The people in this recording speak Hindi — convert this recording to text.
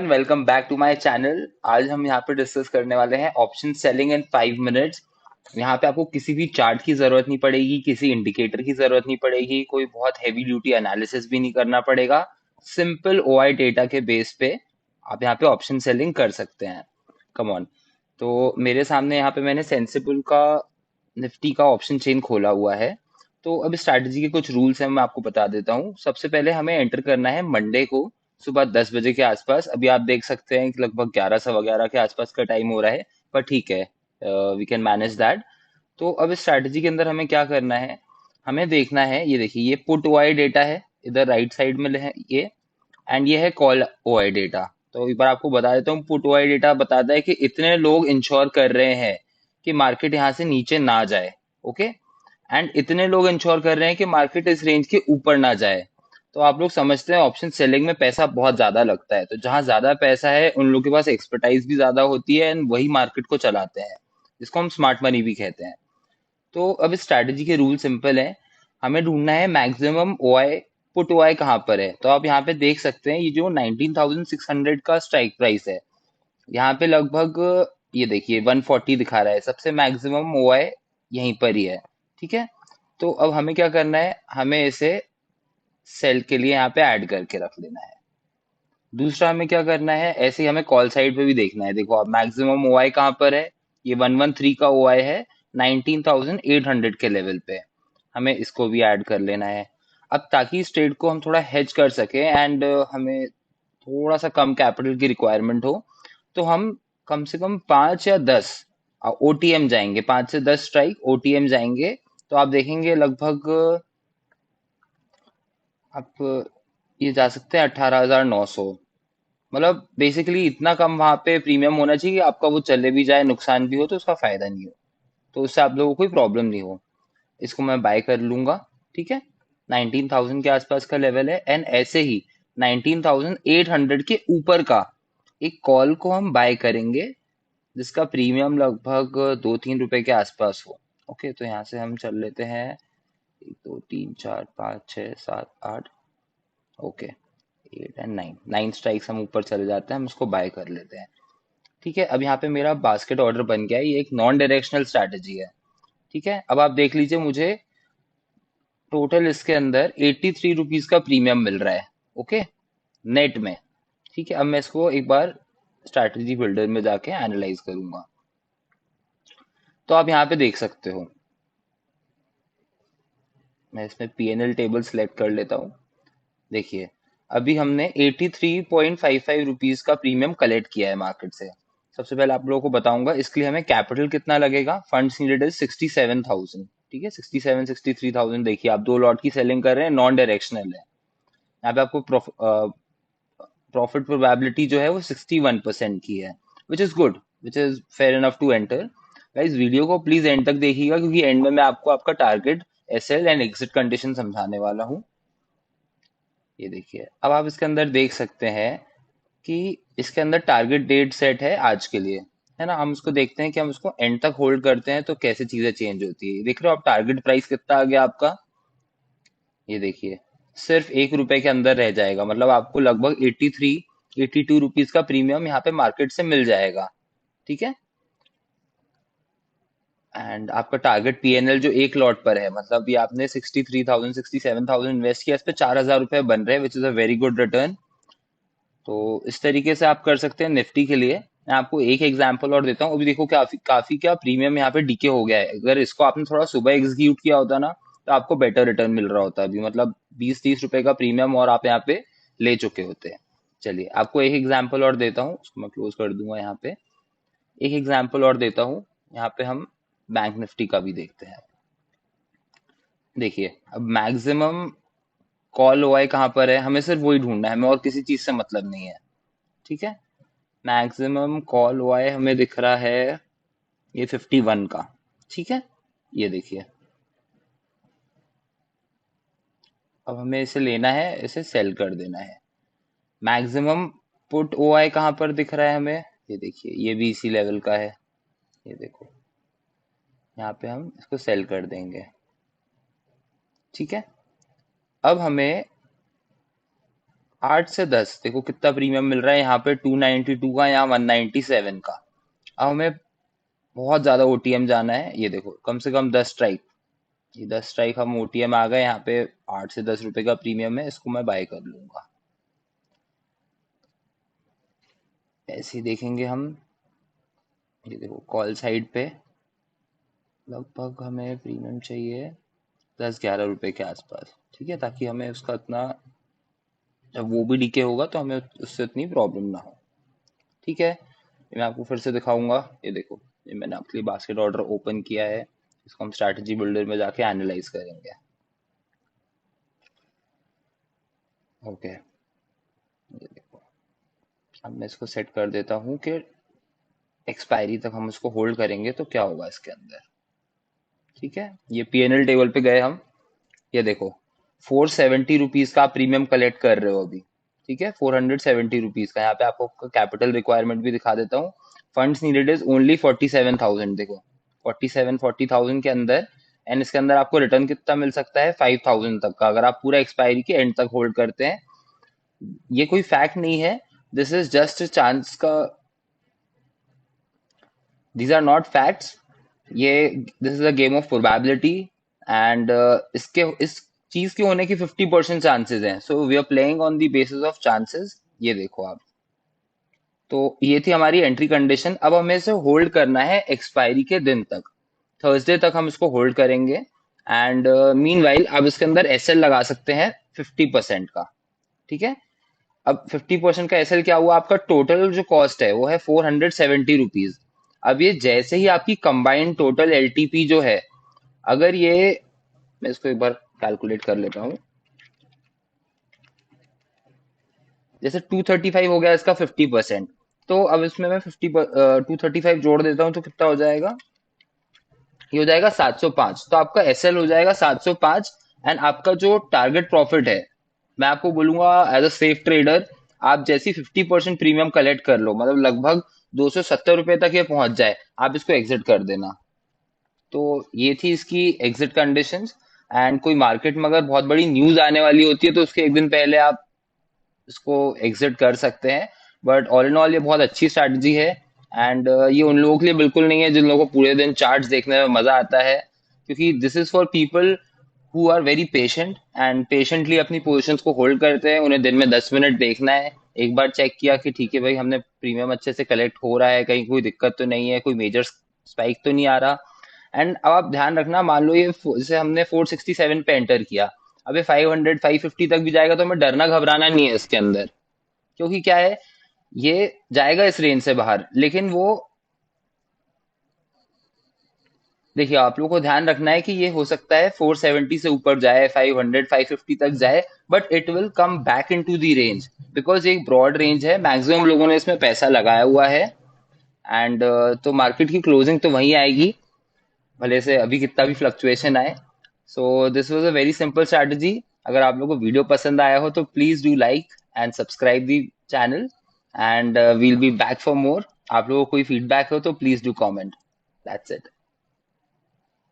Welcome back to my channel. आज हम यहाँ पे डिस्कस करने वाले हैं ऑप्शन सेलिंग इन 5 मिनट्स। यहाँ पे आपको किसी भी चार्ट की जरूरत नहीं पड़ेगी, किसी इंडिकेटर की जरूरत नहीं पड़ेगी, कोई बहुत हैवी ड्यूटी एनालिसिस भी नहीं करना पड़ेगा। सिंपल ओआई डेटा के बेस पे आप यहाँ पे ऑप्शन सेलिंग कर सकते हैं। Come on. तो मेरे सामने यहाँ पे मैंने सेंसिबल का निफ्टी का ऑप्शन चेन खोला हुआ है। तो अब स्ट्रैटेजी के कुछ रूल्स हैं, मैं आपको बता देता हूँ। सबसे पहले हमें एंटर करना है मंडे को सुबह 10 बजे के आसपास। अभी आप देख सकते हैं कि लगभग 11 सवा 11 के आसपास का टाइम हो रहा है, पर ठीक है, वी कैन मैनेज दैट। तो अब इस स्ट्रैटेजी के अंदर हमें क्या करना है, हमें देखना है, ये देखिए ये पुट ओआई डेटा है, इधर राइट साइड में है ये, एंड ये है कॉल ओआई डेटा। तो एक बार आपको बता देता हूँ, पुट ओआई डेटा बताता है कि इतने लोग इंश्योर कर रहे हैं कि मार्केट यहाँ से नीचे ना जाए। ओके। एंड इतने लोग इंश्योर कर रहे हैं कि मार्केट इस रेंज के ऊपर ना जाए। तो आप लोग समझते हैं ऑप्शन सेलिंग में पैसा बहुत ज्यादा लगता है, तो जहां ज्यादा पैसा है उन लोगों के पास एक्सपर्टाइज भी ज्यादा होती है एंड वही मार्केट को चलाते हैं, जिसको हम स्मार्ट मनी भी कहते हैं। तो अब इस स्ट्रैटेजी के रूल सिंपल है। हमें ढूंढना है मैक्सिमम ओआई, पुट ओआई कहाँ पर है। तो आप यहाँ पे देख सकते हैं, ये जो 19,600 का स्ट्राइक प्राइस है, यहाँ पे लगभग, ये देखिए 140 दिखा रहा है, सबसे मैक्सिमम ओआई यहीं पर ही है। ठीक है। तो अब हमें क्या करना है, हमें इसे सेल के लिए यहाँ पे ऐड करके रख लेना है। दूसरा हमें क्या करना है, ऐसे ही हमें कॉल साइड पे भी देखना है। देखो आप मैक्सिमम ओआई कहाँ पर है, ये 113 का ओआई है 19,800 के लेवल पे। हमें इसको भी ऐड कर लेना है। अब ताकि इस ट्रेड को हम थोड़ा हेज कर सके एंड हमें थोड़ा सा कम कैपिटल की रिक्वायरमेंट हो, तो हम कम से कम 5 या 10 ओटीएम जाएंगे, 5 से 10 स्ट्राइक ओटीएम जाएंगे। तो आप देखेंगे लगभग आप ये जा सकते हैं 18,900। मतलब बेसिकली इतना कम वहां पे प्रीमियम होना चाहिए कि आपका वो चले भी जाए, नुकसान भी हो तो उसका फायदा नहीं हो, तो उससे आप लोगों को कोई प्रॉब्लम नहीं हो। इसको मैं बाय कर लूंगा। ठीक है। 19,000 के आसपास का लेवल है, एंड ऐसे ही 19,800 के ऊपर का एक कॉल को हम बाय करेंगे, जिसका प्रीमियम लगभग 2-3 रुपए के आसपास हो। ओके, तो यहाँ से हम चल लेते हैं 1 2 3 4 5 6 7 8। ओके, 8 एंड 9 स्ट्राइक्स हम ऊपर चले जाते हैं, हम इसको बाय कर लेते हैं। ठीक है। अब यहाँ पे मेरा बास्केट ऑर्डर बन गया है, ये एक नॉन डायरेक्शनल स्ट्रैटेजी है। ठीक है। अब आप देख लीजिए, मुझे टोटल इसके अंदर 83 रुपीज का प्रीमियम मिल रहा है। ओके, नेट में। ठीक है। अब मैं इसको एक बार स्ट्रैटेजी बिल्डर में जाके एनालाइज करूंगा। तो आप यहाँ पे देख सकते हो, मैं इसमें पीएनएल टेबल सेलेक्ट कर लेता हूँ। देखिए, अभी हमने 83.55 रुपीज का प्रीमियम कलेक्ट किया है मार्केट से। सबसे पहले आप लोगों को बताऊंगा इसके लिए हमें कैपिटल कितना लगेगा। Funds needed is 67,000। ठीक है, 67-63,000। देखिए आप दो लॉट की सेलिंग कर रहे हैं, नॉन डायरेक्शनल है। यहाँ पे आपको प्रॉफिट प्रोबेबिलिटी जो है वो 61% की है, which is good, which is fair enough to enter. Guys video को प्लीज एंड तक देखिएगा, क्योंकि एंड में मैं आपको आपका target, SL and exit condition समझाने वाला हूँ। ये देखिए, अब आप इसके अंदर देख सकते हैं कि इसके अंदर टारगेट डेट सेट है आज के लिए, है ना। हम उसको देखते हैं कि हम उसको एंड तक होल्ड करते हैं तो कैसे चीजें चेंज होती है। देख रहे हो आप टारगेट प्राइस कितना आ गया आपका, ये देखिए, सिर्फ 1 रुपए के अंदर रह जाएगा। मतलब आपको लगभग 82 रुपीज का प्रीमियम यहाँ पे मार्केट से मिल जाएगा। ठीक है। एंड आपका टारगेट पीएनएल जो एक लॉट पर है, मतलब ये आपने 63,000 67,000 इन्वेस्ट किया, इस पे 4,000 रुपए बन रहे हैं, which is a very good return. तो इस तरीके से आप कर सकते हैं निफ्टी के लिए। मैं आपको एक एग्जांपल और देता हूँ। अभी देखो काफी काफी क्या प्रीमियम यहाँ पे डीके हो गया है। अगर इसको आपने थोड़ा सुबह एग्जीक्यूट किया होता ना, तो आपको बेटर रिटर्न मिल रहा होता अभी, मतलब 20-30 रुपए का प्रीमियम और आप यहाँ पे ले चुके होते हैं। चलिए आपको एक एग्जाम्पल और देता हूँ, उसको मैं क्लोज कर दूंगा यहाँ पे। एक एग्जाम्पल और देता हूँ, यहाँ पे हम बैंक निफ्टी का भी देखते हैं। देखिए, अब मैक्सिमम कॉल ओआई कहाँ पर है, हमें सिर्फ वही ढूंढना है, हमें और किसी चीज से मतलब नहीं है। ठीक है। मैक्सिमम कॉल वाई हमें दिख रहा है ये 51 का। ठीक है। ये देखिए, अब हमें इसे लेना है, इसे सेल कर देना है। मैक्सिमम पुट ओ आई कहाँ पर दिख रहा है हमें, ये देखिए, ये भी इसी लेवल का है। ये देखो, यहाँ पे हम इसको सेल कर देंगे। ठीक है। अब हमें 8 से 10 देखो कितना प्रीमियम मिल रहा है यहाँ पे, 292 का, यहाँ 197 का। अब हमें बहुत ज्यादा ओटीएम जाना है, ये देखो कम से कम 10 स्ट्राइक, ये 10 स्ट्राइक हम ओटीएम आ गए यहाँ पे। 8 से 10 रुपए का प्रीमियम है, इसको मैं बाय कर लूंगा। ऐसे ही देखेंगे हम, ये देखो कॉल साइड पे लगभग हमें प्रीमियम चाहिए 10-11 रुपए के आसपास, ठीक है, ताकि हमें उसका इतना, जब वो भी डीके होगा तो हमें उससे इतनी प्रॉब्लम ना हो। ठीक है, ये मैं आपको फिर से दिखाऊंगा। ये देखो, ये मैंने आपके लिए बास्केट ऑर्डर ओपन किया है, इसको हम स्ट्रैटेजी बिल्डर में जाके एनालाइज करेंगे। ओके, ये देखो, अब मैं इसको सेट कर देता हूँ कि एक्सपायरी तक हम इसको होल्ड करेंगे तो क्या होगा इसके अंदर। ठीक है, ये पीएनएल टेबल पे गए हम, ये देखो 470 रुपीज का आप प्रीमियम कलेक्ट कर रहे हो अभी। ठीक है, 470 रुपीज का, यहाँ पे आपको कैपिटल रिक्वायरमेंट भी दिखा देता हूँ। फंड्स नीडेड इज ओनली 47,000, देखो 40,000 के अंदर। एंड इसके अंदर आपको रिटर्न कितना मिल सकता है, 5,000 तक का, अगर आप पूरा एक्सपायरी के एंड तक होल्ड करते हैं। ये कोई फैक्ट नहीं है, दिस इज जस्ट चांस का, these are not facts. Yeah, this is a game of probability. And इसके, इस चीज के होने की 50% चांसेस हैं, so we are playing on the basis of chances. ये देखो आप, तो ये थी हमारी एंट्री कंडीशन। अब हमें इसे होल्ड करना है एक्सपायरी के दिन तक, थर्सडे तक हम इसको होल्ड करेंगे। एंड मीन वाइल आप इसके अंदर एसएल लगा सकते हैं 50% का। ठीक है, अब 50% का एसएल क्या हुआ, आपका टोटल जो कॉस्ट है वो है 470 रुपीज। अब ये जैसे ही आपकी कंबाइंड टोटल एलटीपी जो है, अगर ये, मैं इसको एक बार कैलकुलेट कर लेता हूँ, जैसे 235 हो गया इसका 50%, तो अब इसमें मैं 235 जोड़ देता हूँ तो कितना हो जाएगा, ये हो जाएगा 705। तो आपका एसएल हो जाएगा 705। एंड आपका जो टारगेट प्रॉफिट है, मैं आपको बोलूंगा एज अ सेफ ट्रेडर, आप जैसी 50% प्रीमियम कलेक्ट कर लो, मतलब लगभग 270 रुपए तक ये पहुंच जाए, आप इसको एग्जिट कर देना। तो ये थी इसकी एग्जिट कंडीशंस। एंड कोई मार्केट में अगर बहुत बड़ी न्यूज आने वाली होती है तो उसके एक दिन पहले आप इसको एग्जिट कर सकते हैं। बट ऑल इन ऑल ये बहुत अच्छी स्ट्रैटेजी है। एंड ये उन लोगों के लिए बिल्कुल नहीं है जिन लोगों को पूरे दिन चार्ट्स देखने में मजा आता है, क्योंकि this is for people who are very patient and patiently अपनी पोजीशंस को होल्ड करते हैं। उन्हें दिन में 10 मिनट देखना है, एक बार चेक किया कि ठीक है भाई हमने प्रीमियम अच्छे से कलेक्ट हो रहा है, कहीं कोई दिक्कत तो नहीं है, कोई मेजर स्पाइक तो नहीं आ रहा। एंड अब आप ध्यान रखना, मान लो ये जैसे हमने 467 पे एंटर किया, अब ये 500 550 तक भी जाएगा तो हमें डरना घबराना नहीं है इसके अंदर, क्योंकि क्या है, ये जाएगा इस रेंज से बाहर, लेकिन वो, देखिए आप लोगों को ध्यान रखना है कि ये हो सकता है 470 से ऊपर जाए, 500 550 तक जाए, but it will come back into the range, because एक ब्रॉड रेंज है, मैक्सिमम लोगों ने इसमें पैसा लगाया हुआ है। एंड तो मार्केट की क्लोजिंग तो वहीं आएगी, भले से अभी कितना भी फ्लक्चुएशन आए। So this was a very simple strategy. अगर आप लोगों को वीडियो पसंद आया हो तो please do like and subscribe the channel. And we'll be back for more. आप लोगों को कोई फीडबैक हो तो please do comment. That's it.